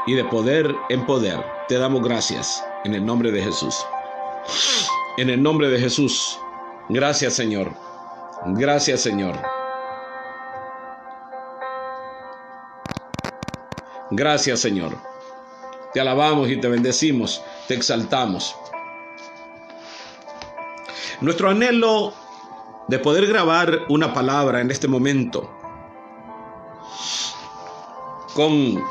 y de poder en poder. Te damos gracias en el nombre de Jesús. En el nombre de Jesús. Gracias, Señor. Gracias, Señor. Gracias, Señor. Te alabamos y te bendecimos, te exaltamos. Nuestro anhelo de poder grabar una palabra en este momento con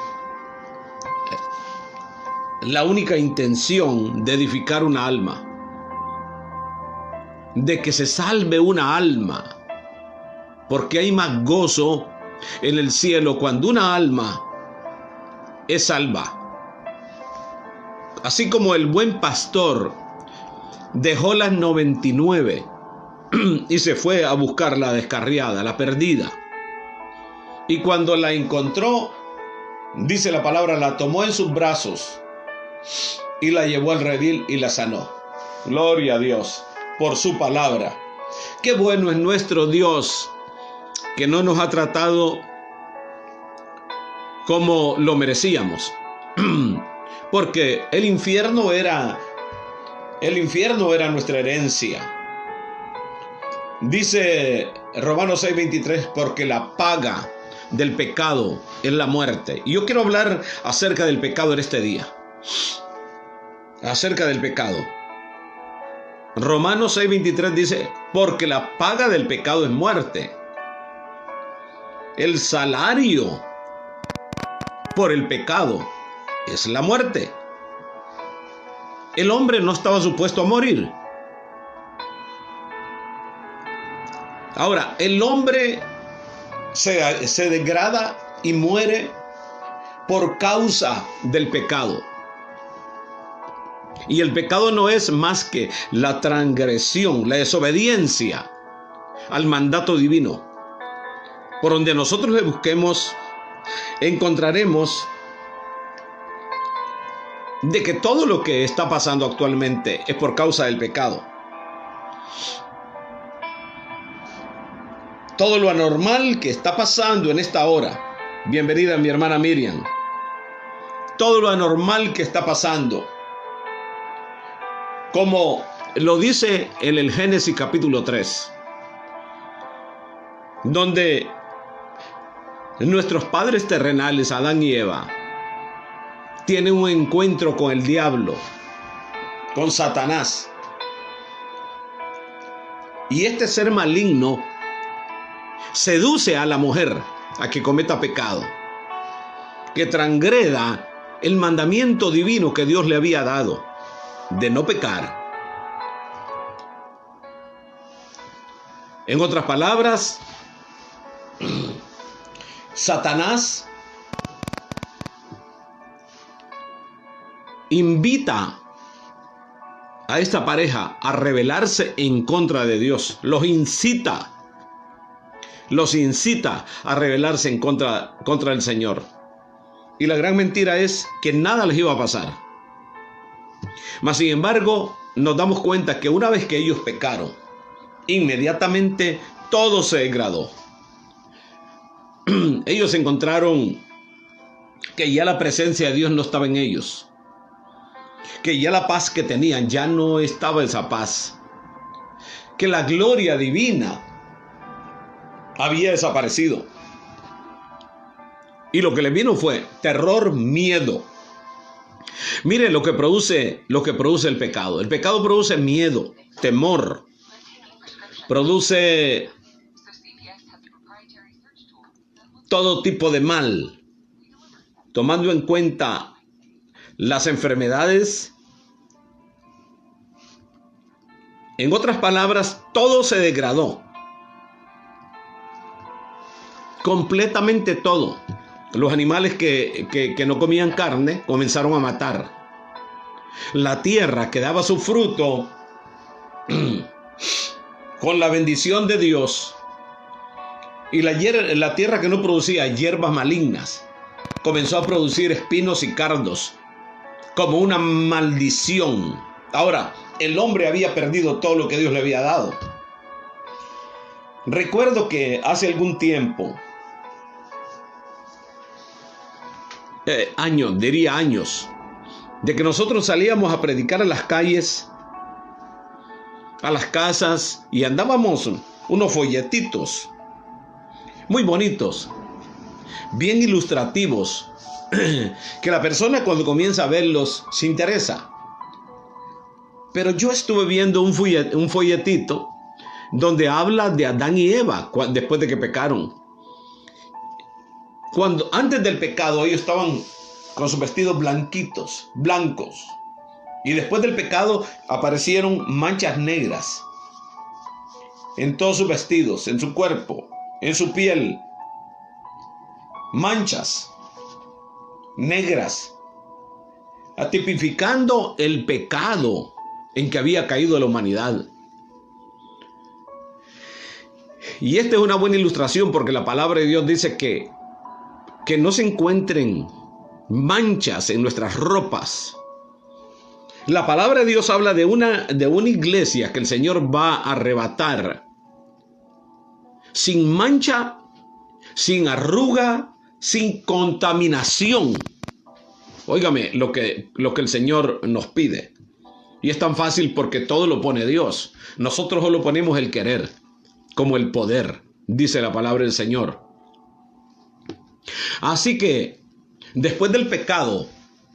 la única intención de edificar una alma, de que se salve una alma, porque hay más gozo en el cielo cuando una alma es salva. Así como el buen pastor dejó las 99 y se fue a buscar la descarriada, la perdida. Y cuando la encontró, dice la palabra, la tomó en sus brazos y la llevó al redil y la sanó. Gloria a Dios por su palabra. Qué bueno es nuestro Dios, que no nos ha tratado como lo merecíamos. Porque el infierno era nuestra herencia. Dice Romanos 6:23, porque la paga del pecado es la muerte. Y yo quiero hablar acerca del pecado en este día. Acerca del pecado. Romanos 6:23 dice, porque la paga del pecado es muerte. El salario por el pecado es la muerte. El hombre no estaba supuesto a morir. Ahora, el hombre se degrada y muere por causa del pecado. Y el pecado no es más que la transgresión, la desobediencia al mandato divino. Por donde nosotros le busquemos, encontraremos de que todo lo que está pasando actualmente es por causa del pecado. Todo lo anormal que está pasando en esta hora, bienvenida mi hermana Miriam, todo lo anormal que está pasando, como lo dice en el Génesis capítulo 3, donde nuestros padres terrenales, Adán y Eva, tienen un encuentro con el diablo, con Satanás. Y este ser maligno seduce a la mujer a que cometa pecado, que transgreda el mandamiento divino que Dios le había dado de no pecar. En otras palabras, Satanás invita a esta pareja a rebelarse en contra de Dios. Los incita a rebelarse en contra del Señor. Y la gran mentira es que nada les iba a pasar. Mas sin embargo, nos damos cuenta que una vez que ellos pecaron, inmediatamente todo se degradó. Ellos encontraron que ya la presencia de Dios no estaba en ellos, que ya la paz que tenían ya no estaba esa paz, que la gloria divina había desaparecido. Y lo que les vino fue terror, miedo. Mire lo que produce el pecado. El pecado produce miedo, temor, produce todo tipo de mal, tomando en cuenta las enfermedades. En otras palabras, todo se degradó. Completamente todo. Los animales que no comían carne comenzaron a matar. La tierra que daba su fruto con la bendición de Dios, y la tierra que no producía hierbas malignas comenzó a producir espinos y cardos como una maldición. Ahora, el hombre había perdido todo lo que Dios le había dado. Recuerdo que hace algún tiempo años, diría años, de que nosotros salíamos a predicar a las calles, a las casas, y andábamos unos folletitos muy bonitos, bien ilustrativos, que la persona cuando comienza a verlos se interesa. Pero yo estuve viendo un folletito donde habla de Adán y Eva después de que pecaron. Antes del pecado ellos estaban con sus vestidos blancos. Y después del pecado aparecieron manchas negras en todos sus vestidos, en su cuerpo, en su piel. Manchas negras, tipificando el pecado en que había caído la humanidad. Y esta es una buena ilustración porque la palabra de Dios dice que no se encuentren manchas en nuestras ropas. La palabra de Dios habla de una iglesia que el Señor va a arrebatar sin mancha, sin arruga, sin contaminación. Óigame lo que el Señor nos pide. Y es tan fácil porque todo lo pone Dios. Nosotros solo ponemos el querer, como el poder, dice la palabra del Señor. Así que, después del pecado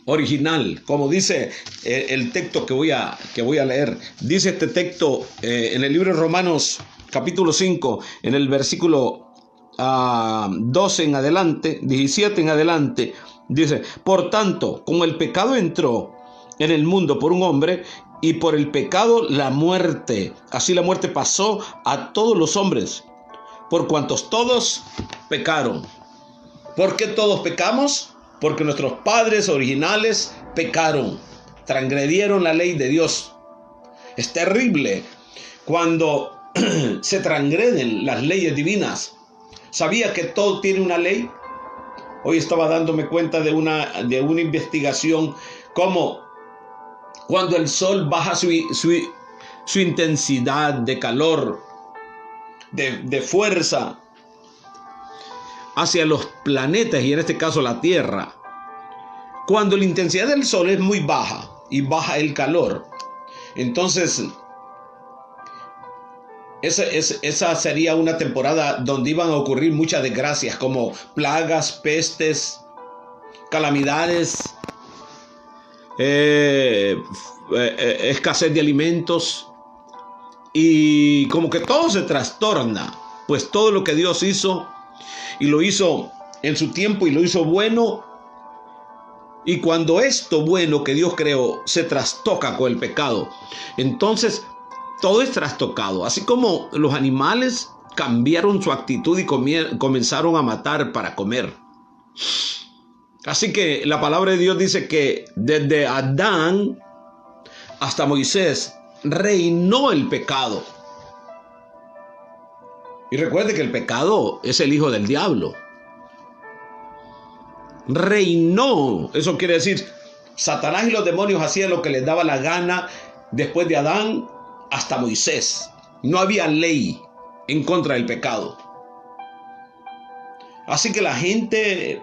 original, como dice el texto que voy a leer, dice este texto en el libro de Romanos, capítulo 5, en el versículo 12 en adelante, 17 en adelante, dice: por tanto, como el pecado entró en el mundo por un hombre, y por el pecado la muerte, así la muerte pasó a todos los hombres, por cuantos todos pecaron. ¿Por qué todos pecamos? Porque nuestros padres originales pecaron, transgredieron la ley de Dios. Es terrible cuando se transgreden las leyes divinas. ¿Sabía que todo tiene una ley? Hoy estaba dándome cuenta de una investigación, como cuando el sol baja su intensidad de calor, de fuerza hacia los planetas, y en este caso la Tierra. Cuando la intensidad del sol es muy baja y baja el calor, entonces esa sería una temporada donde iban a ocurrir muchas desgracias, como plagas, pestes, calamidades, escasez de alimentos, y como que todo se trastorna, pues todo lo que Dios hizo, y lo hizo en su tiempo, y lo hizo bueno. Y cuando esto bueno que Dios creó se trastoca con el pecado, entonces todo es trastocado. Así como los animales cambiaron su actitud y comenzaron a matar para comer. Así que la palabra de Dios dice que desde Adán hasta Moisés reinó el pecado. Y recuerde que el pecado es el hijo del diablo. Reinó, eso quiere decir, Satanás y los demonios hacían lo que les daba la gana después de Adán hasta Moisés. No había ley en contra del pecado. Así que la gente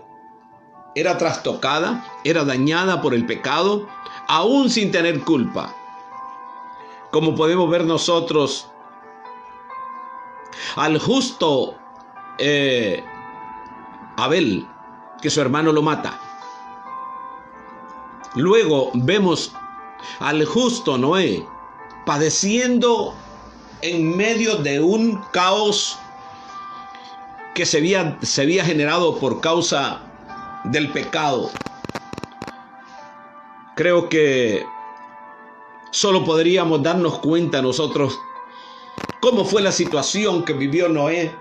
era trastocada, era dañada por el pecado, aún sin tener culpa. Como podemos ver nosotros al justo Abel, que su hermano lo mata. Luego vemos al justo Noé padeciendo en medio de un caos que se había generado por causa del pecado. Creo que solo podríamos darnos cuenta nosotros cómo fue la situación que vivió Noé,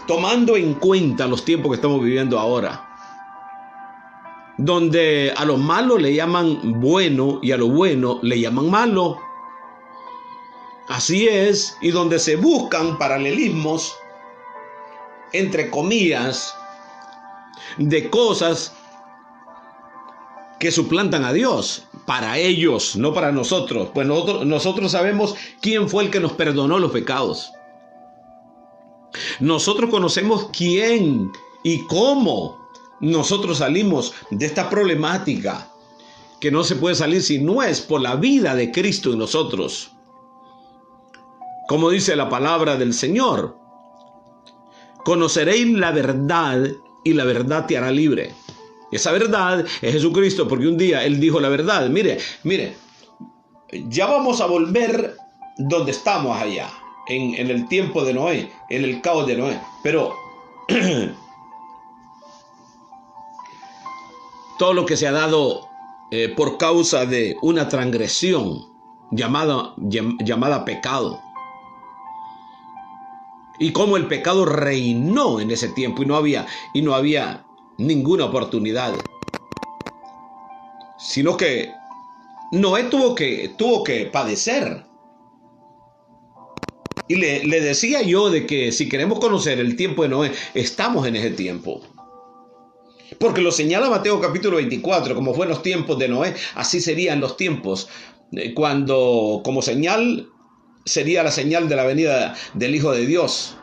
tomando en cuenta los tiempos que estamos viviendo ahora, donde a lo malo le llaman bueno y a lo bueno le llaman malo. Así es, y donde se buscan paralelismos, entre comillas, de cosas que suplantan a Dios, para ellos, no para nosotros. Pues nosotros sabemos quién fue el que nos perdonó los pecados. Nosotros conocemos quién y cómo nosotros salimos de esta problemática que no se puede salir si no es por la vida de Cristo en nosotros. Como dice la palabra del Señor, conoceréis la verdad y la verdad te hará libre. Esa verdad es Jesucristo, porque un día Él dijo la verdad. Mire, ya vamos a volver donde estamos allá, en el tiempo de Noé, en el caos de Noé. Pero todo lo que se ha dado por causa de una transgresión llamada pecado. Y cómo el pecado reinó en ese tiempo y no había ninguna oportunidad. Sino que Noé tuvo que padecer. Y le decía yo de que si queremos conocer el tiempo de Noé, estamos en ese tiempo. Porque lo señala Mateo capítulo 24, como fue en los tiempos de Noé, así serían los tiempos, cuando como señal sería la señal de la venida del Hijo de Dios.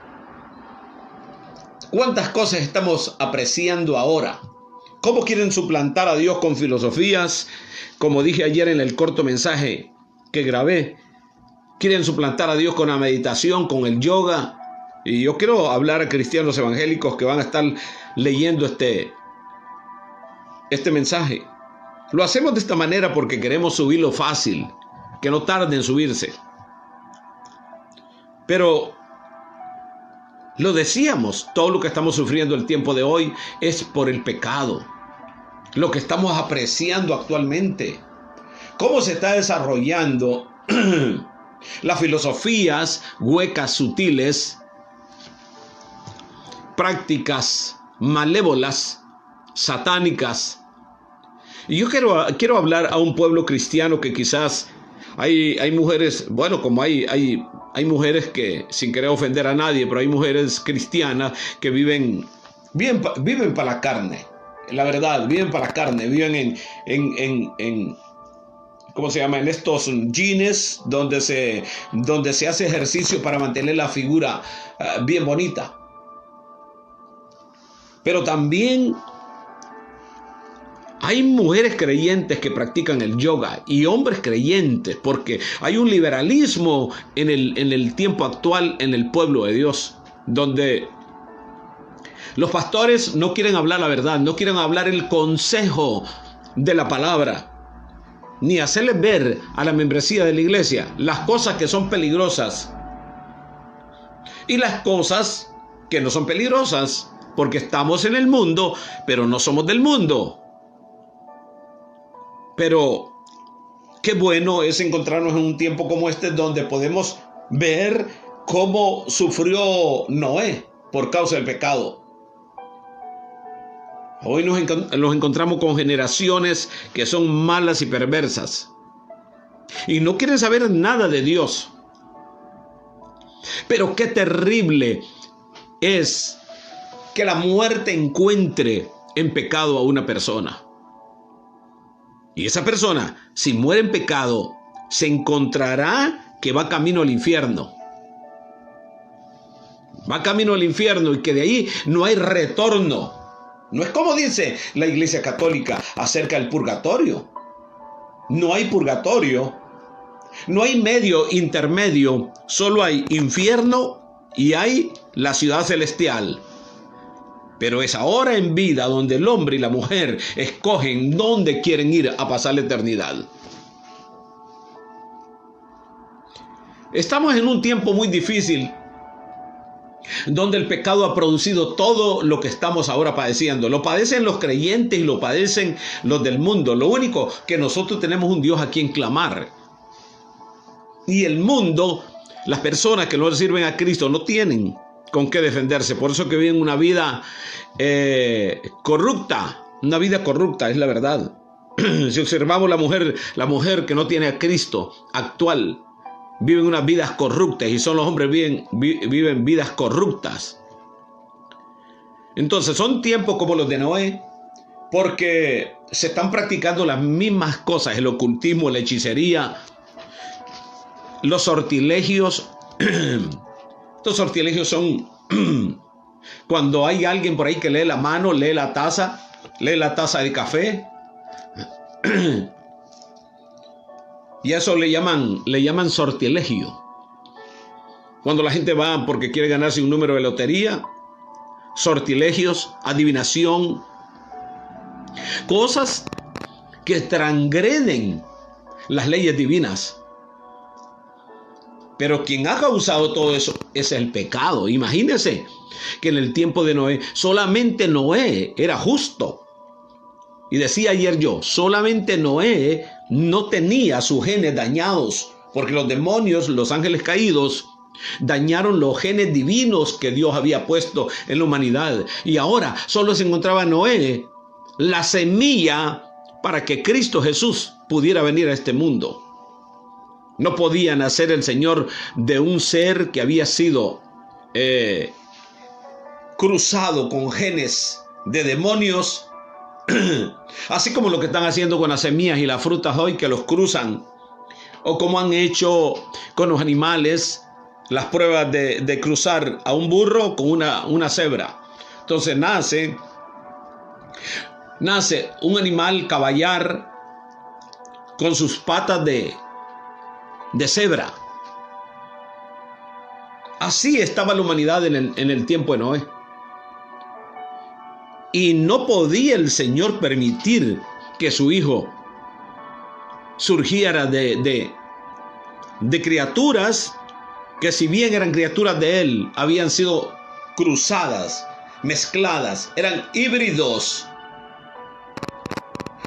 ¿Cuántas cosas estamos apreciando ahora? ¿Cómo quieren suplantar a Dios con filosofías? Como dije ayer en el corto mensaje que grabé, quieren suplantar a Dios con la meditación, con el yoga. Y yo quiero hablar a cristianos evangélicos que van a estar leyendo este mensaje. Lo hacemos de esta manera porque queremos subirlo fácil, que no tarde en subirse. Pero lo decíamos, todo lo que estamos sufriendo el tiempo de hoy es por el pecado. Lo que estamos apreciando actualmente. Cómo se está desarrollando las filosofías huecas, sutiles, prácticas malévolas, satánicas. Y yo quiero hablar a un pueblo cristiano que quizás hay mujeres, bueno, como hay mujeres que, sin querer ofender a nadie, pero hay mujeres cristianas que viven para la carne. La verdad, viven para la carne, viven en ¿cómo se llama? En estos jeans donde se hace ejercicio para mantener la figura bien bonita. Pero también hay mujeres creyentes que practican el yoga y hombres creyentes, porque hay un liberalismo en el tiempo actual en el pueblo de Dios, donde los pastores no quieren hablar la verdad, no quieren hablar el consejo de la palabra, ni hacerles ver a la membresía de la iglesia las cosas que son peligrosas y las cosas que no son peligrosas, porque estamos en el mundo, pero no somos del mundo. Pero qué bueno es encontrarnos en un tiempo como este, donde podemos ver cómo sufrió Noé por causa del pecado. Hoy nos encontramos con generaciones que son malas y perversas y no quieren saber nada de Dios. Pero qué terrible es que la muerte encuentre en pecado a una persona. Y esa persona, si muere en pecado, se encontrará que va camino al infierno. Va camino al infierno y que de ahí no hay retorno. No es como dice la Iglesia Católica acerca del purgatorio. No hay purgatorio. No hay medio intermedio. Solo hay infierno y hay la ciudad celestial. Pero es ahora en vida donde el hombre y la mujer escogen dónde quieren ir a pasar la eternidad. Estamos en un tiempo muy difícil, donde el pecado ha producido todo lo que estamos ahora padeciendo. Lo padecen los creyentes y lo padecen los del mundo. Lo único que nosotros tenemos un Dios a quien clamar. Y el mundo, las personas que no sirven a Cristo, no tienen con qué defenderse. Por eso que viven una vida corrupta. Una vida corrupta, es la verdad. Si observamos la mujer que no tiene a Cristo actual, viven unas vidas corruptas, y son los hombres viven vidas corruptas. Entonces son tiempos como los de Noé, porque se están practicando las mismas cosas: el ocultismo, la hechicería, los sortilegios. Estos sortilegios son cuando hay alguien por ahí que lee la mano, lee la taza lee la taza de café. Y a eso le llaman sortilegio. Cuando la gente va porque quiere ganarse un número de lotería, sortilegios, adivinación, cosas que transgreden las leyes divinas. Pero quien ha causado todo eso es el pecado. Imagínense que en el tiempo de Noé, solamente Noé era justo. Y decía ayer yo, solamente Noé no tenía sus genes dañados, porque los demonios, los ángeles caídos, dañaron los genes divinos que Dios había puesto en la humanidad. Y ahora solo se encontraba Noé, la semilla para que Cristo Jesús pudiera venir a este mundo. No podía nacer el Señor de un ser que había sido cruzado con genes de demonios, así como lo que están haciendo con las semillas y las frutas hoy, que los cruzan, o como han hecho con los animales, las pruebas de cruzar a un burro con una cebra. Entonces nace un animal caballar con sus patas de cebra. Así estaba la humanidad en el tiempo de Noé. Y no podía el Señor permitir que su hijo surgiera de criaturas que, si bien eran criaturas de él, habían sido cruzadas, mezcladas, eran híbridos.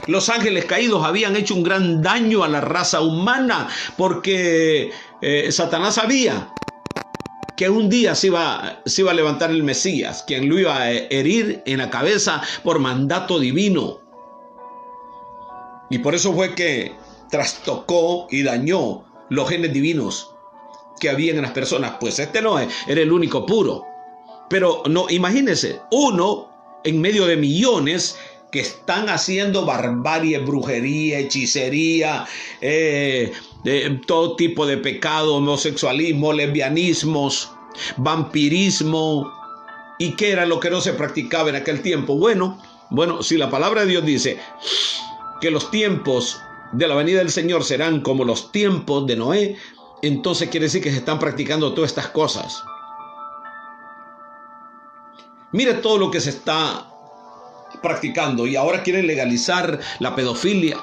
Los ángeles caídos habían hecho un gran daño a la raza humana, porque Satanás sabía que un día se iba a levantar el Mesías, quien lo iba a herir en la cabeza por mandato divino. Y por eso fue que trastocó y dañó los genes divinos que había en las personas. Pues no era el único puro. Pero no, imagínense, uno en medio de millones que están haciendo barbarie, brujería, hechicería, todo tipo de pecado, homosexualismo, lesbianismos, vampirismo. ¿Y qué era lo que no se practicaba en aquel tiempo? Bueno, si la palabra de Dios dice que los tiempos de la venida del Señor serán como los tiempos de Noé, entonces quiere decir que se están practicando todas estas cosas. Mire todo lo que se está practicando, y ahora quieren legalizar la pedofilia.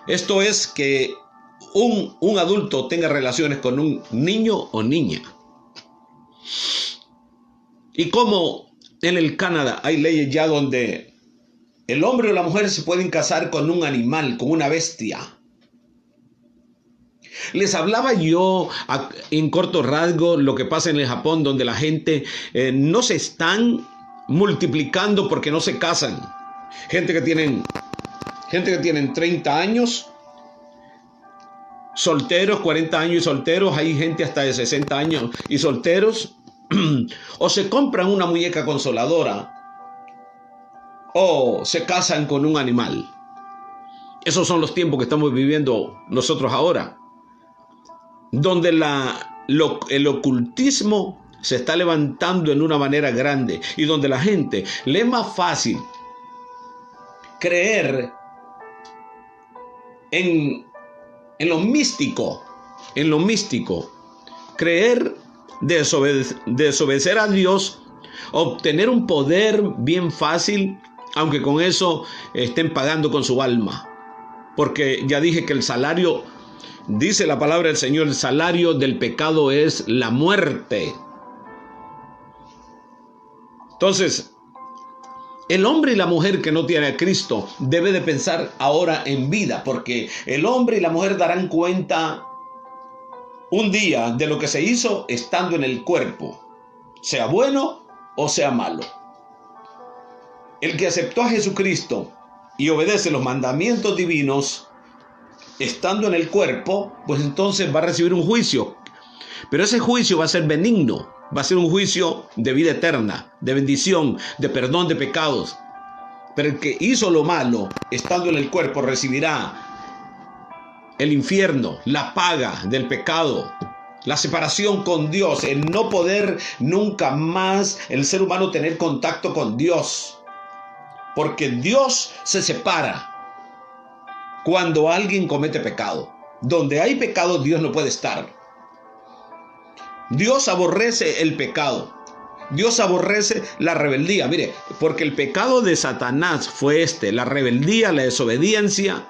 Esto es que un adulto tenga relaciones con un niño o niña. Y como en el Canadá hay leyes ya donde el hombre o la mujer se pueden casar con un animal, con una bestia. Les hablaba yo en corto rasgo lo que pasa en el Japón, donde la gente no se están multiplicando porque no se casan. Gente que tienen 30 años solteros, 40 años y solteros. Hay gente hasta de 60 años y solteros. O se compran una muñeca consoladora, o se casan con un animal. Esos son los tiempos que estamos viviendo nosotros ahora, donde el ocultismo se está levantando en una manera grande, y donde la gente le es más fácil creer en lo místico, creer, desobedecer a Dios, obtener un poder bien fácil, aunque con eso estén pagando con su alma. Porque ya dije que el salario, dice la palabra del Señor, el salario del pecado es la muerte. Entonces, el hombre y la mujer que no tiene a Cristo debe de pensar ahora en vida, porque el hombre y la mujer darán cuenta un día de lo que se hizo estando en el cuerpo, sea bueno o sea malo. El que aceptó a Jesucristo y obedece los mandamientos divinos estando en el cuerpo, pues entonces va a recibir un juicio. Pero ese juicio va a ser benigno, va a ser un juicio de vida eterna, de bendición, de perdón de pecados. Pero el que hizo lo malo estando en el cuerpo recibirá el infierno, la paga del pecado, la separación con Dios, el no poder nunca más el ser humano tener contacto con Dios. Porque Dios se separa cuando alguien comete pecado. Donde hay pecado, Dios no puede estar. Dios aborrece el pecado. Dios aborrece la rebeldía. Mire, porque el pecado de Satanás fue la rebeldía, la desobediencia.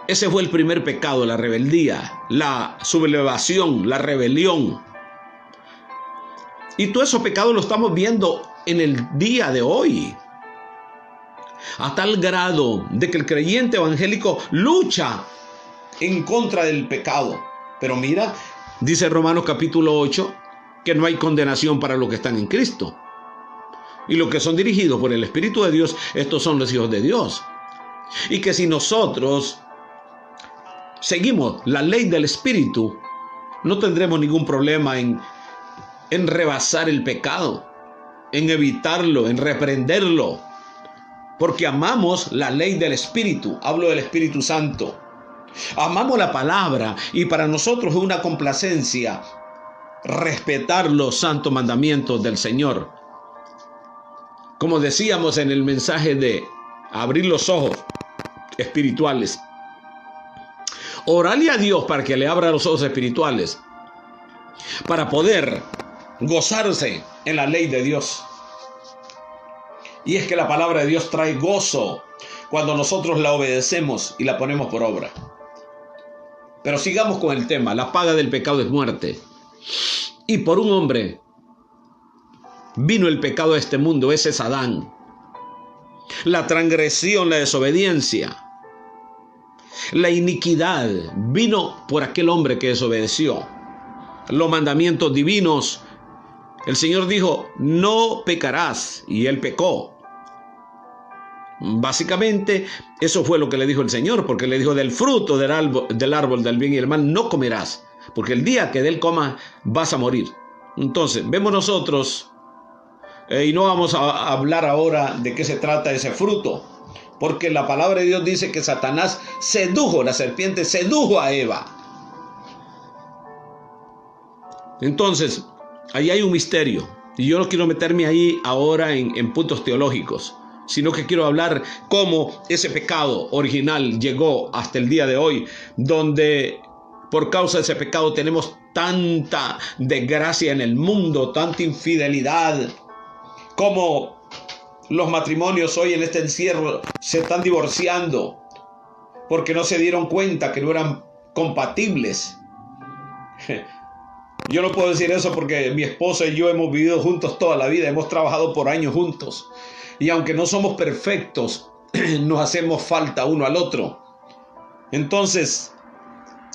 Ese fue el primer pecado, la rebeldía, la sublevación, la rebelión. Y todos esos pecados los estamos viendo en el día de hoy. A tal grado de que el creyente evangélico lucha en contra del pecado. Pero mira, dice Romanos capítulo 8, que no hay condenación para los que están en Cristo. Y los que son dirigidos por el Espíritu de Dios, estos son los hijos de Dios. Y que si nosotros seguimos la ley del Espíritu, no tendremos ningún problema en rebasar el pecado, en evitarlo, en reprenderlo. Porque amamos la ley del Espíritu. Hablo del Espíritu Santo. Amamos la palabra y para nosotros es una complacencia respetar los santos mandamientos del Señor. Como decíamos en el mensaje de abrir los ojos espirituales. Orarle a Dios para que le abra los ojos espirituales. Para poder gozarse en la ley de Dios. Y es que la palabra de Dios trae gozo cuando nosotros la obedecemos y la ponemos por obra. Pero sigamos con el tema. La paga del pecado es muerte. Y por un hombre vino el pecado a este mundo. Ese es Adán. La transgresión, la desobediencia, la iniquidad vino por aquel hombre que desobedeció los mandamientos divinos. El Señor dijo, no pecarás, y él pecó. Básicamente, eso fue lo que le dijo el Señor, porque le dijo, del fruto del árbol del bien y el mal no comerás, porque el día que de él comas vas a morir. Entonces, vemos nosotros, y no vamos a hablar ahora de qué se trata ese fruto, porque la palabra de Dios dice que Satanás sedujo, la serpiente sedujo a Eva. Entonces, ahí hay un misterio, y yo no quiero meterme ahí ahora en puntos teológicos, sino que quiero hablar cómo ese pecado original llegó hasta el día de hoy, donde por causa de ese pecado tenemos tanta desgracia en el mundo, tanta infidelidad, como los matrimonios hoy en este encierro se están divorciando, porque no se dieron cuenta que no eran compatibles. Yo no puedo decir eso porque mi esposa y yo hemos vivido juntos toda la vida, hemos trabajado por años juntos. Y aunque no somos perfectos, nos hacemos falta uno al otro. Entonces,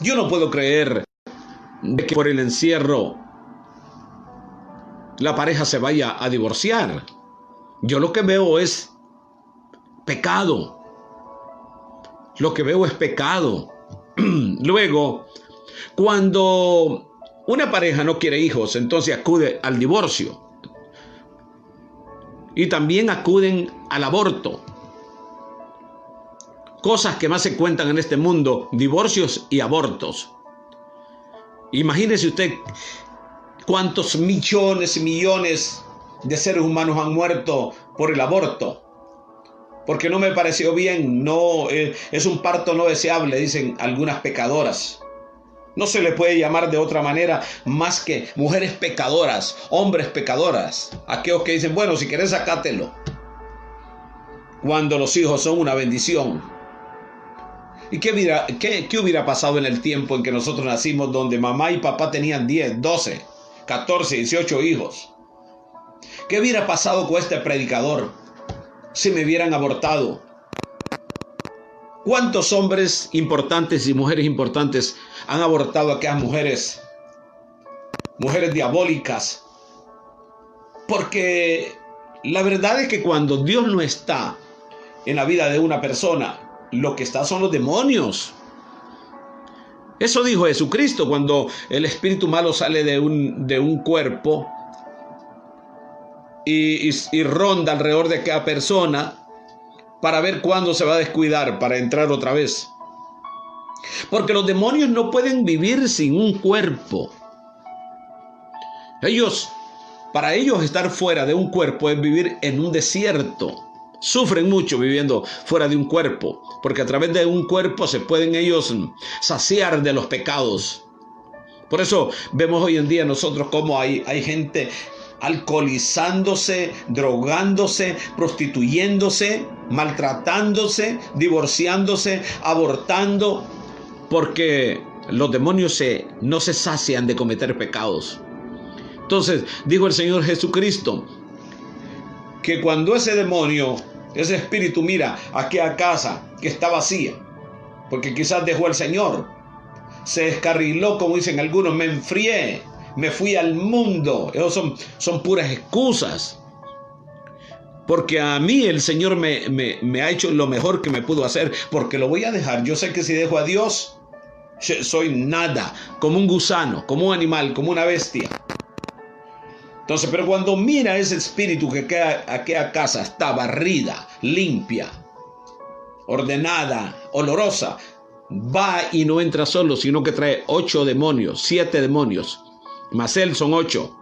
yo no puedo creer de que por el encierro la pareja se vaya a divorciar. Yo lo que veo es pecado. Lo que veo es pecado. Luego, cuando una pareja no quiere hijos, entonces acude al divorcio. Y también acuden al aborto. Cosas que más se cuentan en este mundo, divorcios y abortos. Imagínese usted cuántos millones y millones de seres humanos han muerto por el aborto. Porque no me pareció bien, no, es un parto no deseable, dicen algunas pecadoras. No se le puede llamar de otra manera más que mujeres pecadoras, hombres pecadoras. Aquellos que dicen, bueno, si querés sacátelo. Cuando los hijos son una bendición. ¿Y qué hubiera pasado en el tiempo en que nosotros nacimos, donde mamá y papá tenían 10, 12, 14, 18 hijos? ¿Qué hubiera pasado con este predicador si me hubieran abortado? ¿Cuántos hombres importantes y mujeres importantes han abortado a aquellas mujeres diabólicas? Porque la verdad es que cuando Dios no está en la vida de una persona, lo que está son los demonios. Eso dijo Jesucristo cuando el espíritu malo sale de un cuerpo y ronda alrededor de cada persona, para ver cuándo se va a descuidar para entrar otra vez. Porque los demonios no pueden vivir sin un cuerpo. Ellos Para ellos estar fuera de un cuerpo es vivir en un desierto. Sufren mucho viviendo fuera de un cuerpo, porque a través de un cuerpo se pueden ellos saciar de los pecados. Por eso vemos hoy en día nosotros cómo hay gente alcoholizándose, drogándose, prostituyéndose, maltratándose, divorciándose, abortando, porque los demonios no se sacian de cometer pecados. Entonces, dijo el Señor Jesucristo, que cuando ese demonio, ese espíritu mira aquella casa que está vacía, porque quizás dejó al Señor, se descarriló, como dicen algunos, me enfrié, me fui al mundo. Esos son puras excusas. Porque a mí el Señor me ha hecho lo mejor que me pudo hacer, porque lo voy a dejar. Yo sé que si dejo a Dios, soy nada, como un gusano, como un animal, como una bestia. Entonces, pero cuando mira ese espíritu que aquella casa está barrida, limpia, ordenada, olorosa, va y no entra solo, sino que trae 8 demonios, 7 demonios, más él son 8.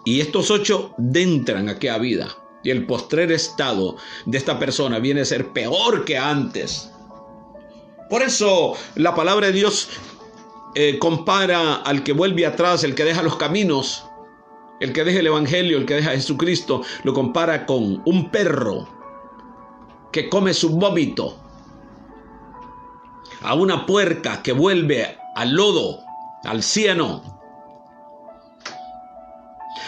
Y estos 8 entran a aquella vida. Y el postrer estado de esta persona viene a ser peor que antes. Por eso la palabra de Dios compara al que vuelve atrás, el que deja los caminos, el que deja el evangelio, el que deja a Jesucristo, lo compara con un perro que come su vómito, a una puerca que vuelve al lodo, al cieno.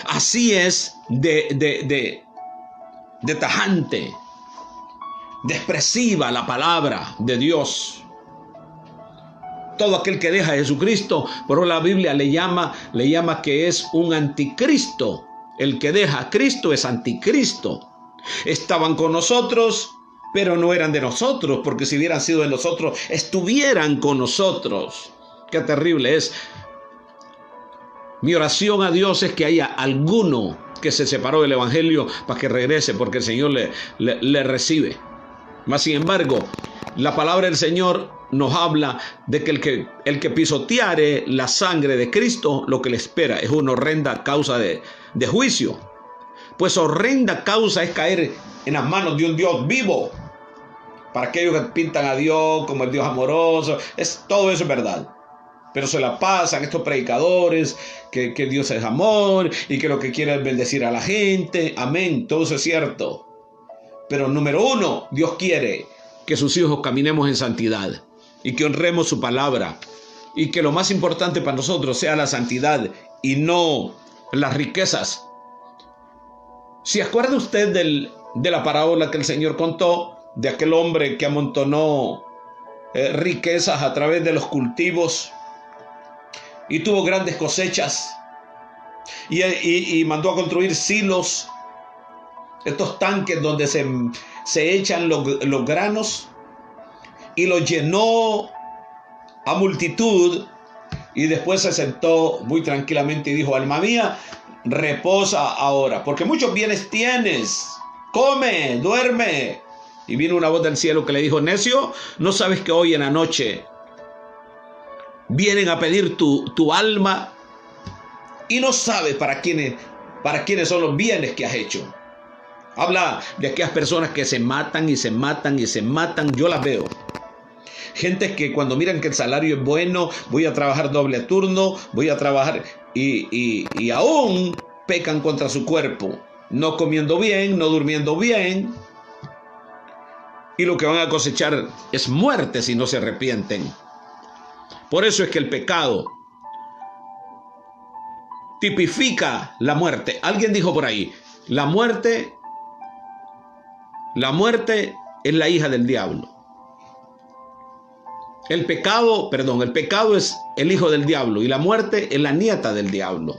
Así es de tajante, de expresiva la palabra de Dios. Todo aquel que deja a Jesucristo, por la Biblia le llama que es un anticristo. El que deja a Cristo es anticristo. Estaban con nosotros, pero no eran de nosotros, porque si hubieran sido de nosotros, estuvieran con nosotros. Qué terrible es. Mi oración a Dios es que haya alguno que se separó del evangelio para que regrese, porque el Señor le recibe. Mas sin embargo, la palabra del Señor nos habla de que el que pisoteare la sangre de Cristo, lo que le espera es una horrenda causa de juicio. Pues horrenda causa es caer en las manos de un Dios vivo. Para aquellos que pintan a Dios como el Dios amoroso, todo eso es verdad. Pero se la pasan estos predicadores, que Dios es amor y que lo que quiere es bendecir a la gente. Amén, todo eso es cierto. Pero número 1, Dios quiere que sus hijos caminemos en santidad y que honremos su palabra. Y que lo más importante para nosotros sea la santidad y no las riquezas. ¿Se acuerda usted de la parábola que el Señor contó de aquel hombre que amontonó riquezas a través de los cultivos y tuvo grandes cosechas y mandó a construir silos, estos tanques donde se echan los granos, y los llenó a multitud, y después se sentó muy tranquilamente y dijo: alma mía, reposa ahora, porque muchos bienes tienes, come, duerme. Y vino una voz del cielo que le dijo: necio, ¿no sabes que hoy en la noche vienen a pedir tu alma y no sabes para quiénes son los bienes que has hecho? Habla de aquellas personas que se matan y se matan y se matan. Yo las veo. Gente que cuando miran que el salario es bueno, voy a trabajar doble turno, voy a trabajar y aún pecan contra su cuerpo, no comiendo bien, no durmiendo bien. Y lo que van a cosechar es muerte si no se arrepienten. Por eso es que el pecado tipifica la muerte. Alguien dijo por ahí: la muerte es la hija del diablo. El pecado es el hijo del diablo y la muerte es la nieta del diablo.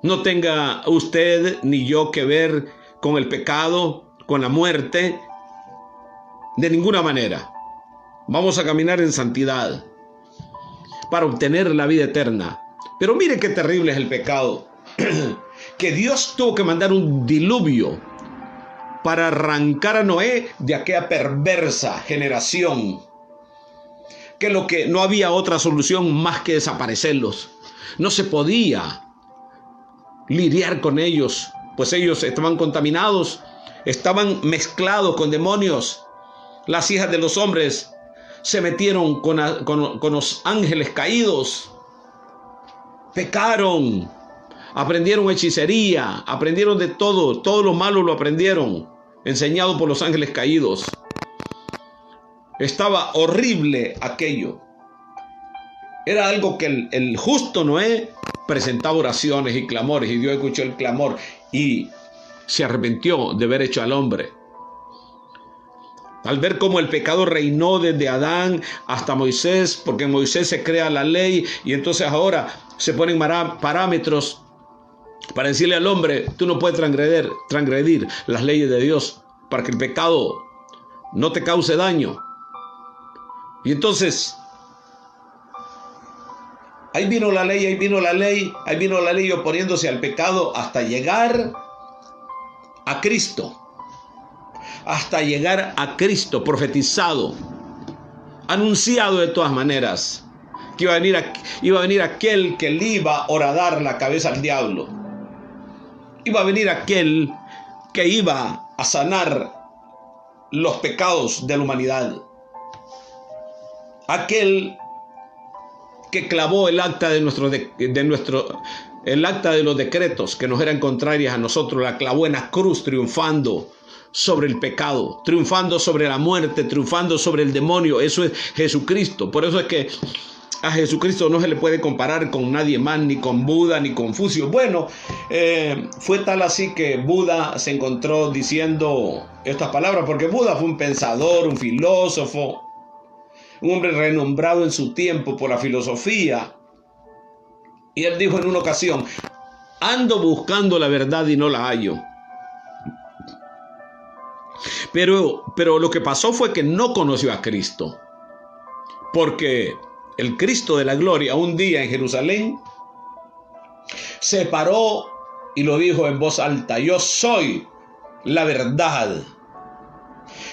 No tenga usted ni yo que ver con el pecado, con la muerte, de ninguna manera. Vamos a caminar en santidad para obtener la vida eterna. Pero mire qué terrible es el pecado. Que Dios tuvo que mandar un diluvio para arrancar a Noé de aquella perversa generación. Que no había otra solución más que desaparecerlos. No se podía lidiar con ellos, pues ellos estaban contaminados, estaban mezclados con demonios. Las hijas de los hombres se metieron con los ángeles caídos, pecaron, aprendieron hechicería, aprendieron de todo lo malo lo aprendieron, enseñado por los ángeles caídos. Estaba horrible aquello. Era algo que el justo Noé presentaba oraciones y clamores, y Dios escuchó el clamor y se arrepintió de haber hecho al hombre. Al ver cómo el pecado reinó desde Adán hasta Moisés, porque en Moisés se crea la ley, y entonces ahora se ponen parámetros para decirle al hombre: tú no puedes transgredir las leyes de Dios para que el pecado no te cause daño. Y entonces ahí vino la ley oponiéndose al pecado hasta llegar a Cristo. Hasta llegar a Cristo, profetizado, anunciado de todas maneras, que iba a venir aquel que le iba a horadar la cabeza al diablo. Iba a venir aquel que iba a sanar los pecados de la humanidad. Aquel que clavó el acta de los decretos que nos eran contrarias a nosotros, la clavó en la cruz, triunfando sobre el pecado, triunfando sobre la muerte, triunfando sobre el demonio. Eso es Jesucristo. Por eso es que a Jesucristo no se le puede comparar con nadie más, ni con Buda, ni Confucio. Bueno, fue tal así que Buda se encontró diciendo estas palabras, porque Buda fue un pensador, un filósofo, un hombre renombrado en su tiempo por la filosofía. Y él dijo en una ocasión: ando buscando la verdad y no la hallo. Pero lo que pasó fue que no conoció a Cristo, porque el Cristo de la gloria un día en Jerusalén se paró y lo dijo en voz alta: yo soy la verdad,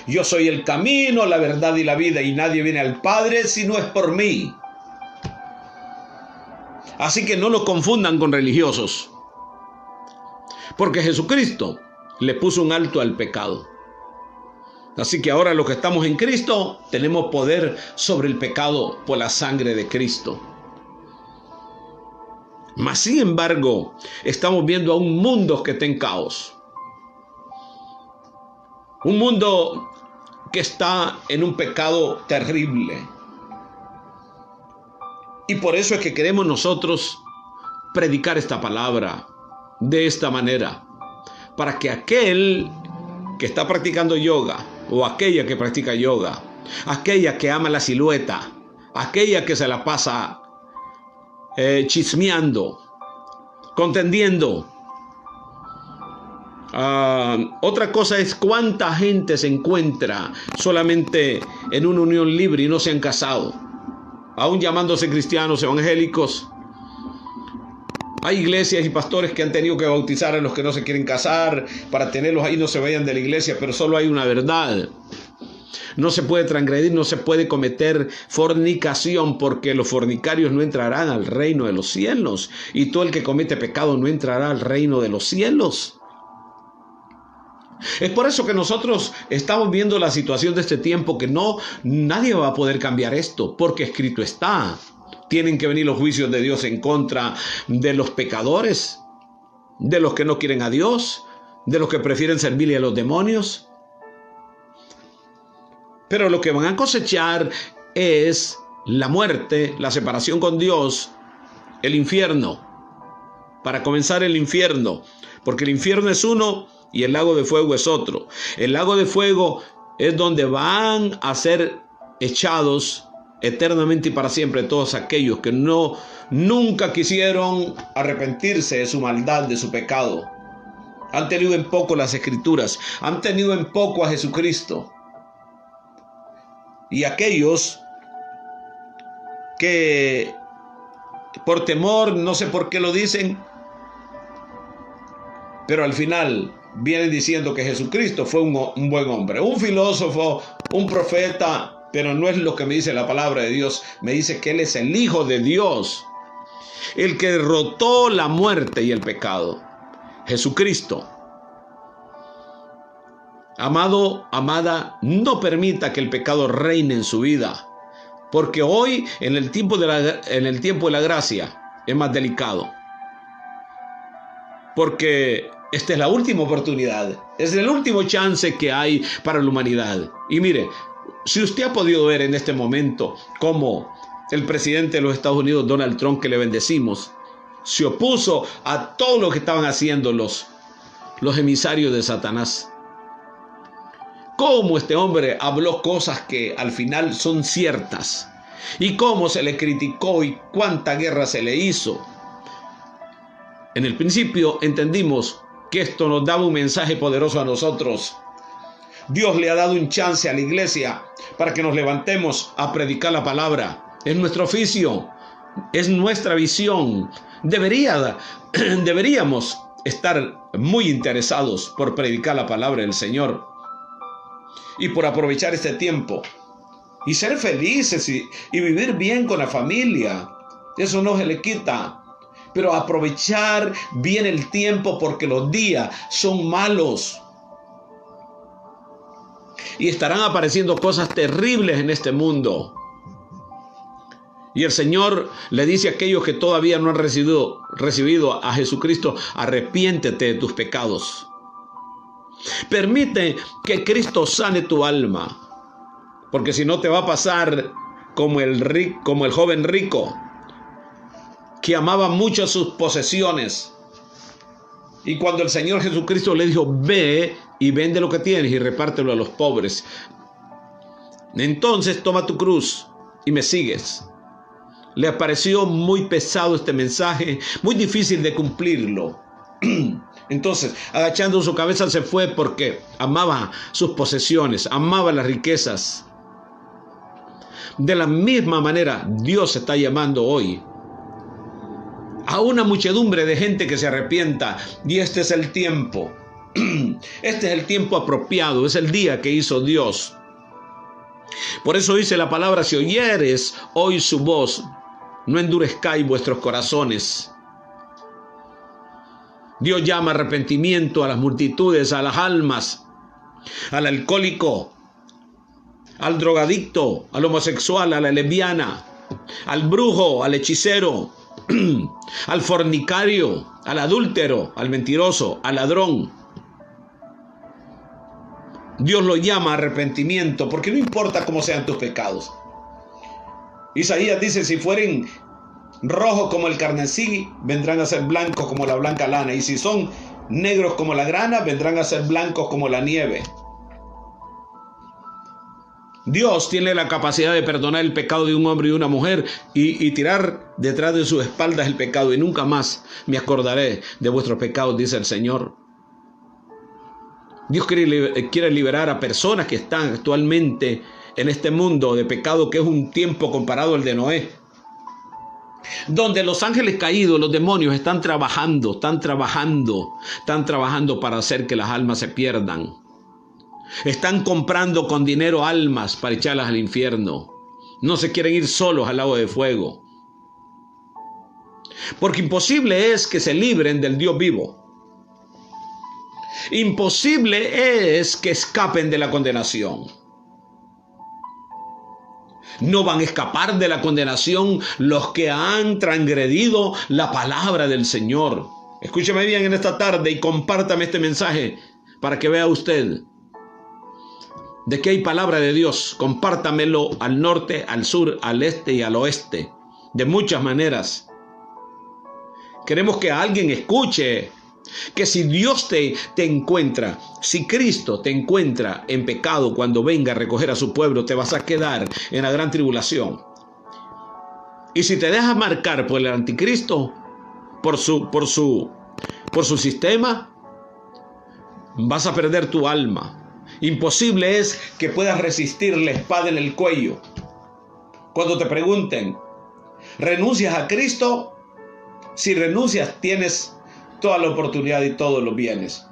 yo soy el camino, la verdad y la vida, y nadie viene al Padre si no es por mí. Así que no lo confundan con religiosos, porque Jesucristo le puso un alto al pecado. Así que ahora los que estamos en Cristo tenemos poder sobre el pecado por la sangre de Cristo. Mas sin embargo, estamos viendo a un mundo que está en caos. Un mundo que está en un pecado terrible. Y por eso es que queremos nosotros predicar esta palabra de esta manera, para que aquel que está practicando yoga, o aquella que practica yoga, aquella que ama la silueta, aquella que se la pasa chismeando, contendiendo. Otra cosa es cuánta gente se encuentra solamente en una unión libre y no se han casado, aún llamándose cristianos evangélicos. Hay iglesias y pastores que han tenido que bautizar a los que no se quieren casar para tenerlos ahí, no se vayan de la iglesia, pero solo hay una verdad. No se puede transgredir, no se puede cometer fornicación, porque los fornicarios no entrarán al reino de los cielos, y todo el que comete pecado no entrará al reino de los cielos. Es por eso que nosotros estamos viendo la situación de este tiempo, que nadie va a poder cambiar esto, porque escrito está. Tienen que venir los juicios de Dios en contra de los pecadores, de los que no quieren a Dios, de los que prefieren servirle a los demonios. Pero lo que van a cosechar es la muerte, la separación con Dios, el infierno. Para comenzar, el infierno, porque el infierno es uno y el lago de fuego es otro. El lago de fuego es donde van a ser echados eternamente y para siempre todos aquellos que nunca quisieron arrepentirse de su maldad, de su pecado. Han tenido en poco las Escrituras, han tenido en poco a Jesucristo. Y aquellos que por temor, no sé por qué lo dicen, pero al final vienen diciendo que Jesucristo fue un buen hombre, un filósofo, un profeta, pero no es lo que me dice la palabra de Dios. Me dice que Él es el Hijo de Dios. el que derrotó la muerte y el pecado, Jesucristo. Amado, amada, no permita que el pecado reine en su vida, porque hoy, en el tiempo de la gracia, es más delicado. Porque esta es la última oportunidad, es el último chance que hay para la humanidad. Y mire, si usted ha podido ver en este momento cómo el presidente de los Estados Unidos, Donald Trump, que le bendecimos, se opuso a todo lo que estaban haciendo los emisarios de Satanás. Cómo este hombre habló cosas que al final son ciertas, y cómo se le criticó y cuánta guerra se le hizo. En el principio entendimos que esto nos daba un mensaje poderoso a nosotros. Dios le ha dado un chance a la iglesia para que nos levantemos a predicar la palabra. Es nuestro oficio, es nuestra visión. Deberíamos estar muy interesados por predicar la palabra del Señor y por aprovechar este tiempo y ser felices y vivir bien con la familia. Eso no se le quita, pero aprovechar bien el tiempo, porque los días son malos y estarán apareciendo cosas terribles en este mundo. Y el Señor le dice a aquellos que todavía no han recibido a Jesucristo: arrepiéntete de tus pecados. Permite que Cristo sane tu alma, porque si no te va a pasar como el joven rico, que amaba mucho sus posesiones. Y cuando el Señor Jesucristo le dijo: ve y vende lo que tienes y repártelo a los pobres, entonces toma tu cruz y me sigues. Le pareció muy pesado este mensaje, muy difícil de cumplirlo. Entonces, agachando su cabeza, se fue, porque amaba sus posesiones, amaba las riquezas. De la misma manera, Dios está llamando hoy a una muchedumbre de gente que se arrepienta, y este es el tiempo. Este es el tiempo apropiado, es el día que hizo Dios. Por eso dice la palabra: si oyeres hoy su voz, no endurezcáis vuestros corazones. Dios llama arrepentimiento a las multitudes, a las almas, al alcohólico, al drogadicto, al homosexual, a la lesbiana, al brujo, al hechicero, al fornicario, al adúltero, al mentiroso, al ladrón. Dios lo llama arrepentimiento, porque no importa cómo sean tus pecados. Isaías dice: si fueren rojos como el carmesí, vendrán a ser blancos como la blanca lana, y si son negros como la grana, vendrán a ser blancos como la nieve. Dios tiene la capacidad de perdonar el pecado de un hombre y una mujer y tirar detrás de sus espaldas el pecado: y nunca más me acordaré de vuestros pecados, dice el Señor. Dios quiere liberar a personas que están actualmente en este mundo de pecado, que es un tiempo comparado al de Noé, donde los ángeles caídos, los demonios, están trabajando para hacer que las almas se pierdan. Están comprando con dinero almas para echarlas al infierno. No se quieren ir solos al lago de fuego, porque imposible es que se libren del Dios vivo. Imposible es que escapen de la condenación. No van a escapar de la condenación los que han transgredido la palabra del Señor. Escúcheme bien en esta tarde y compártame este mensaje para que vea usted de que hay palabra de Dios. Compártamelo al norte, al sur, al este y al oeste, de muchas maneras. Queremos que alguien escuche que si Dios te encuentra, si Cristo te encuentra en pecado cuando venga a recoger a su pueblo, te vas a quedar en la gran tribulación. Y si te dejas marcar por el anticristo, por su sistema, vas a perder tu alma. Imposible es que puedas resistir la espada en el cuello. Cuando te pregunten: ¿renuncias a Cristo? Si renuncias, tienes toda la oportunidad y todos los bienes.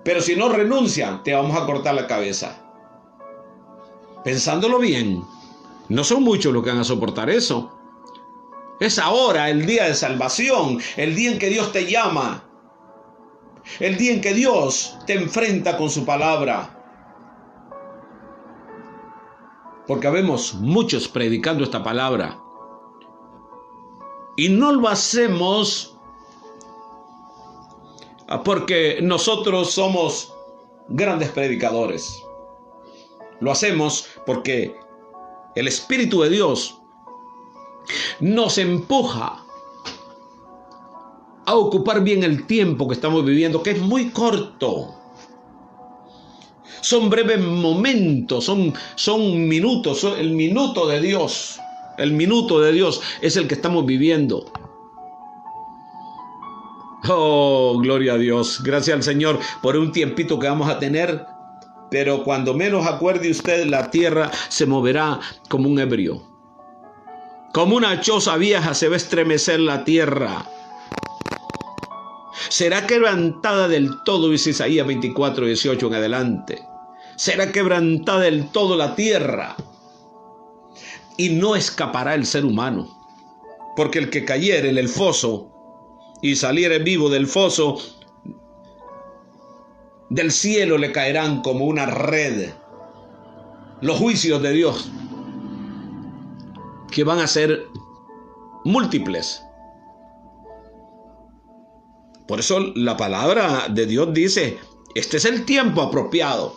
Pero si no renuncian, te vamos a cortar la cabeza. Pensándolo bien, no son muchos los que van a soportar eso. Es ahora el día de salvación, el día en que Dios te llama, el día en que Dios te enfrenta con su palabra. Porque habemos muchos predicando esta palabra. Y no lo hacemos porque nosotros somos grandes predicadores. Lo hacemos porque el Espíritu de Dios nos empuja a ocupar bien el tiempo que estamos viviendo, que es muy corto. Son breves momentos, son minutos, el minuto de Dios. El minuto de Dios es el que estamos viviendo. Oh, gloria a Dios. Gracias al Señor por un tiempito que vamos a tener. Pero cuando menos acuerde usted, la tierra se moverá como un ebrio. Como una choza vieja se va a estremecer la tierra. Será quebrantada del todo, dice Isaías 24:18 en adelante. Será quebrantada del todo la tierra. Y no escapará el ser humano. Porque el que cayere en el foso y saliere vivo del foso, del cielo le caerán como una red los juicios de Dios, que van a ser múltiples. Por eso la palabra de Dios dice, este es el tiempo apropiado.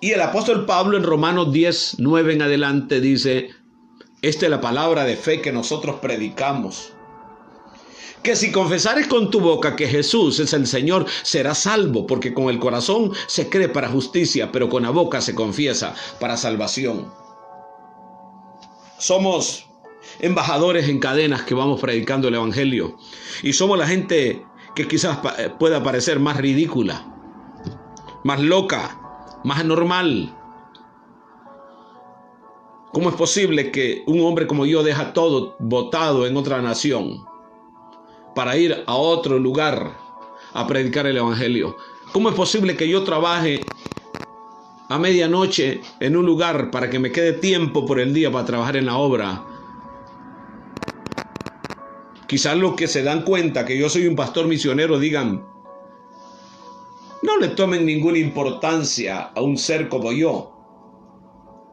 Y el apóstol Pablo en Romanos 10:9 en adelante dice, esta es la palabra de fe que nosotros predicamos. Que si confesares con tu boca que Jesús es el Señor, serás salvo, porque con el corazón se cree para justicia, pero con la boca se confiesa para salvación. Somos embajadores en cadenas que vamos predicando el Evangelio. Y somos la gente que quizás pueda parecer más ridícula, más loca, más anormal. ¿Cómo es posible que un hombre como yo deja todo botado en otra nación para ir a otro lugar a predicar el Evangelio? ¿Cómo es posible que yo trabaje a medianoche en un lugar para que me quede tiempo por el día para trabajar en la obra? Quizás los que se dan cuenta que yo soy un pastor misionero digan, no le tomen ninguna importancia a un ser como yo.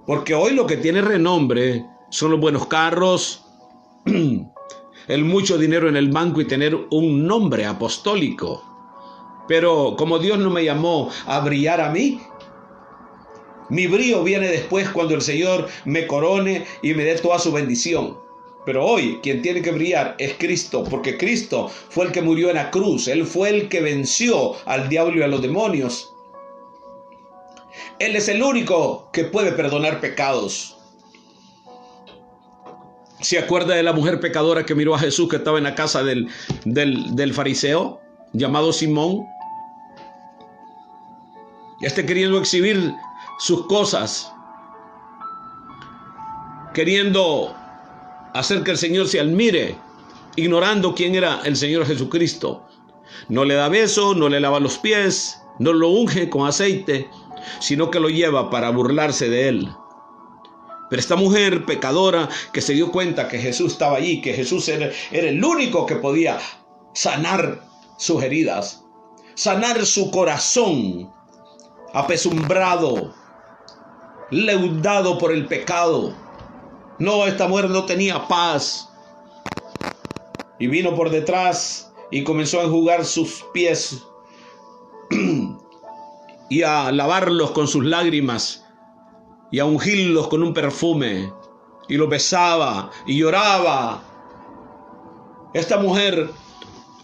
Porque hoy lo que tiene renombre son los buenos carros, el mucho dinero en el banco y tener un nombre apostólico. Pero como Dios no me llamó a brillar a mí, mi brillo viene después cuando el Señor me corone y me dé toda su bendición. Pero hoy quien tiene que brillar es Cristo, porque Cristo fue el que murió en la cruz. Él fue el que venció al diablo y a los demonios. Él es el único que puede perdonar pecados. ¿Se acuerda de la mujer pecadora que miró a Jesús que estaba en la casa del fariseo llamado Simón? Queriendo exhibir sus cosas, queriendo hacer que el Señor se admire, ignorando quién era el Señor Jesucristo. No le da beso, no le lava los pies, no lo unge con aceite, sino que lo lleva para burlarse de él. Pero esta mujer pecadora que se dio cuenta que Jesús estaba allí, que Jesús era el único que podía sanar sus heridas, sanar su corazón apesumbrado, leudado por el pecado. No, esta mujer no tenía paz. Y vino por detrás y comenzó a enjugar sus pies y a lavarlos con sus lágrimas y a ungirlos con un perfume, y los besaba y lloraba. Esta mujer,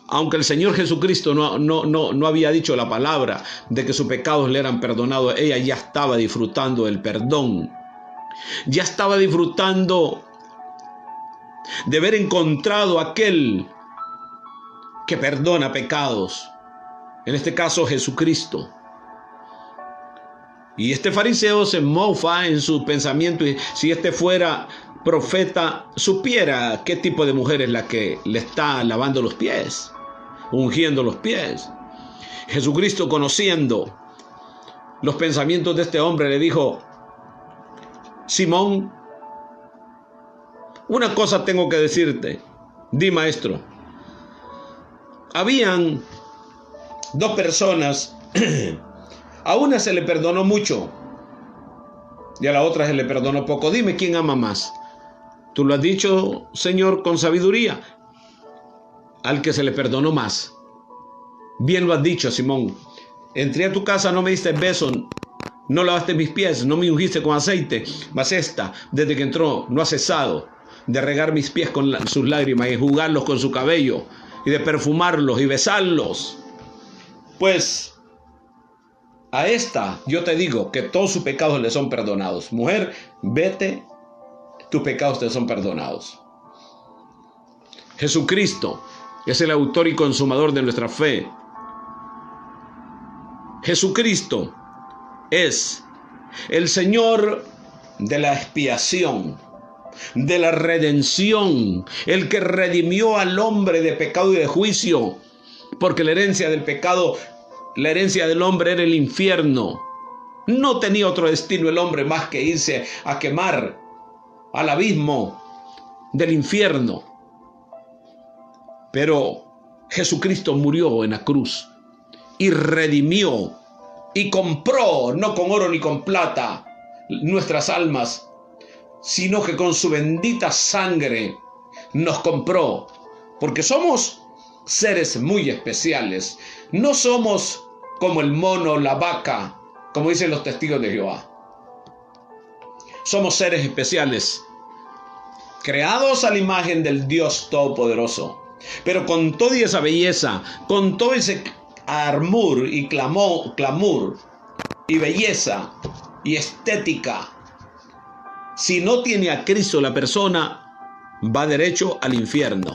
aunque el Señor Jesucristo no había dicho la palabra de que sus pecados le eran perdonados, ella ya estaba disfrutando del perdón. Ya estaba disfrutando de haber encontrado a aquel que perdona pecados, en este caso Jesucristo. Y este fariseo se mofa en su pensamiento, y si este fuera profeta, supiera qué tipo de mujer es la que le está lavando los pies, ungiendo los pies. Jesucristo, conociendo los pensamientos de este hombre, le dijo: Simón, Una cosa tengo que decirte. Di, maestro. Habían dos personas. A una se le perdonó mucho y a la otra se le perdonó poco. Dime quién ama más. Tú lo has dicho, Señor, con sabiduría. Al que se le perdonó más. Bien lo has dicho, Simón. Entré a tu casa, no me diste beso, no lavaste mis pies, no me ungiste con aceite. Mas esta, desde que entró, no ha cesado de regar mis pies con sus lágrimas y jugarlos con su cabello y de perfumarlos y besarlos. Pues a esta yo te digo que todos sus pecados le son perdonados. Mujer, vete, tus pecados te son perdonados. Jesucristo es el autor y consumador de nuestra fe. Jesucristo es el Señor de la expiación, de la redención, el que redimió al hombre de pecado y de juicio, porque la herencia del pecado, la herencia del hombre era el infierno. No tenía otro destino el hombre más que irse a quemar al abismo del infierno. Pero Jesucristo murió en la cruz y redimió y compró, no con oro ni con plata, nuestras almas, sino que con su bendita sangre nos compró, porque somos seres muy especiales. No somos como el mono, la vaca, como dicen los testigos de Jehová. Somos seres especiales, creados a la imagen del Dios Todopoderoso, pero con toda esa belleza, con todo ese armor y clamor y belleza y estética. Si no tiene a Cristo, la persona va derecho al infierno.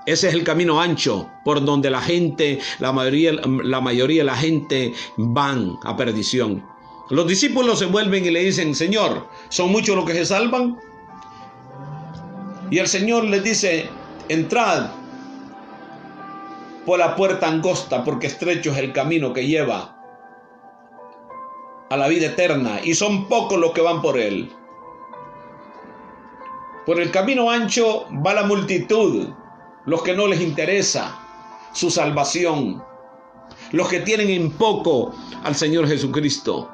Ese es el camino ancho por donde la gente, la mayoría de la gente van a perdición. Los discípulos se vuelven y le dicen: Señor, ¿son muchos los que se salvan? Y el Señor les dice: entrad por la puerta angosta, porque estrecho es el camino que lleva a la vida eterna, y son pocos los que van por él. Por el camino ancho va la multitud, los que no les interesa su salvación, los que tienen en poco al Señor Jesucristo.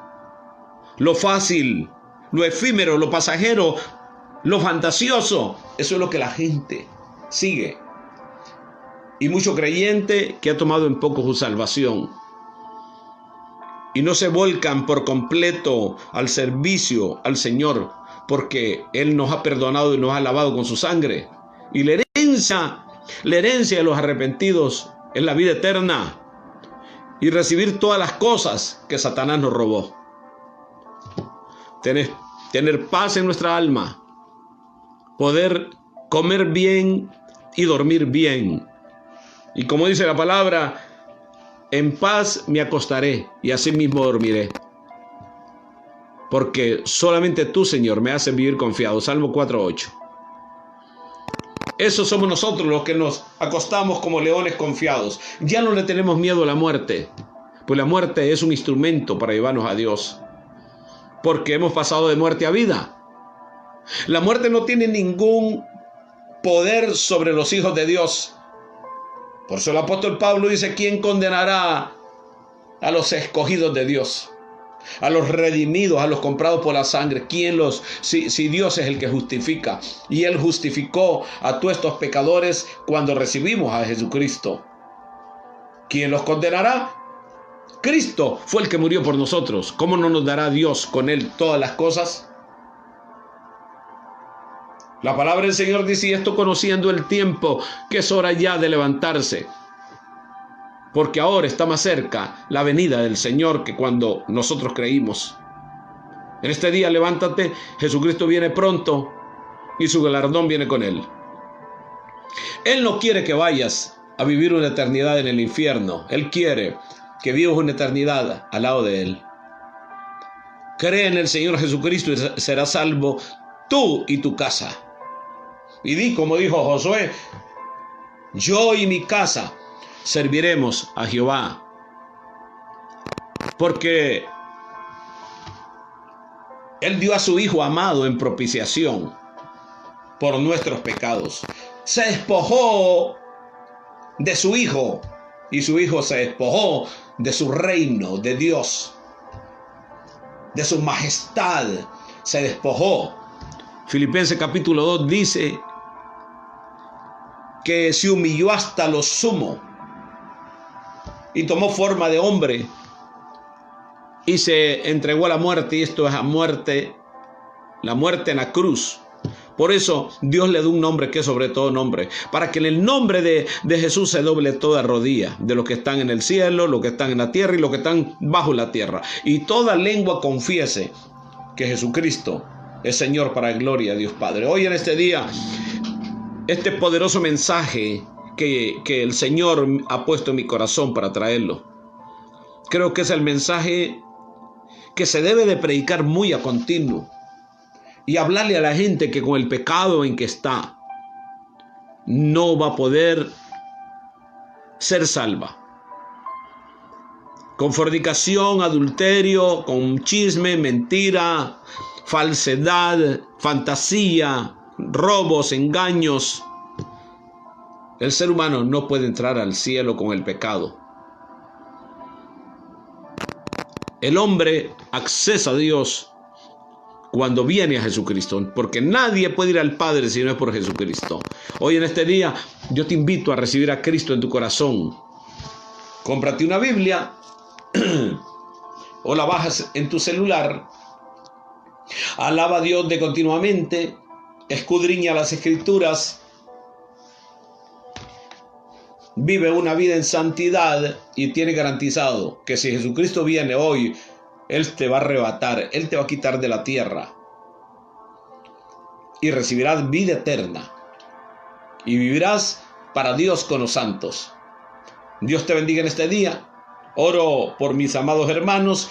Lo fácil, lo efímero, lo pasajero, lo fantasioso, eso es lo que la gente sigue. Y mucho creyente que ha tomado en poco su salvación y no se volcan por completo al servicio al Señor, porque Él nos ha perdonado y nos ha lavado con su sangre. Y la herencia de los arrepentidos es la vida eterna y recibir todas las cosas que Satanás nos robó. Tener paz en nuestra alma, poder comer bien y dormir bien. Y como dice la palabra, en paz me acostaré y así mismo dormiré. Porque solamente tú, Señor, me haces vivir confiado. Salmo 4:8. Esos somos nosotros los que nos acostamos como leones confiados. Ya no le tenemos miedo a la muerte, pues la muerte es un instrumento para llevarnos a Dios. Porque hemos pasado de muerte a vida. La muerte no tiene ningún poder sobre los hijos de Dios. Por eso el apóstol Pablo dice: ¿quién condenará a los escogidos de Dios? A los redimidos, a los comprados por la sangre. Si Dios es el que justifica, y Él justificó a todos estos pecadores cuando recibimos a Jesucristo, ¿quién los condenará? Cristo fue el que murió por nosotros. ¿Cómo no nos dará Dios con Él todas las cosas? La palabra del Señor dice: y esto conociendo el tiempo, que es hora ya de levantarse, porque ahora está más cerca la venida del Señor que cuando nosotros creímos. En este día levántate, Jesucristo viene pronto y su galardón viene con Él. Él no quiere que vayas a vivir una eternidad en el infierno. Él quiere que vivas una eternidad al lado de Él. Cree en el Señor Jesucristo y serás salvo tú y tu casa. Y di como dijo Josué: yo y mi casa serviremos a Jehová. Porque Él dio a su Hijo amado en propiciación por nuestros pecados. Se despojó de su Hijo y su Hijo se despojó de su reino, de Dios, de su majestad. Se despojó. Filipenses capítulo 2 dice que se humilló hasta lo sumo y tomó forma de hombre y se entregó a la muerte, y esto es la muerte en la cruz. Por eso Dios le da un nombre que es sobre todo nombre, para que en el nombre de Jesús se doble toda rodilla, de los que están en el cielo, los que están en la tierra y los que están bajo la tierra, y toda lengua confiese que Jesucristo es Señor, para gloria de Dios Padre. Hoy en este día, este poderoso mensaje que el Señor ha puesto en mi corazón para traerlo, creo que es el mensaje que se debe de predicar muy a continuo y hablarle a la gente que con el pecado en que está no va a poder ser salva. Con fornicación, adulterio, con chisme, mentira, falsedad, fantasía, robos, engaños. El ser humano no puede entrar al cielo con el pecado. El hombre accesa a Dios cuando viene a Jesucristo, porque nadie puede ir al Padre si no es por Jesucristo. Hoy en este día yo te invito a recibir a Cristo en tu corazón. Cómprate una Biblia o la bajas en tu celular. Alaba a Dios de continuamente, escudriña las Escrituras, vive una vida en santidad y tiene garantizado que si Jesucristo viene hoy, Él te va a arrebatar, Él te va a quitar de la tierra y recibirás vida eterna y vivirás para Dios con los santos. Dios te bendiga en este día. Oro por mis amados hermanos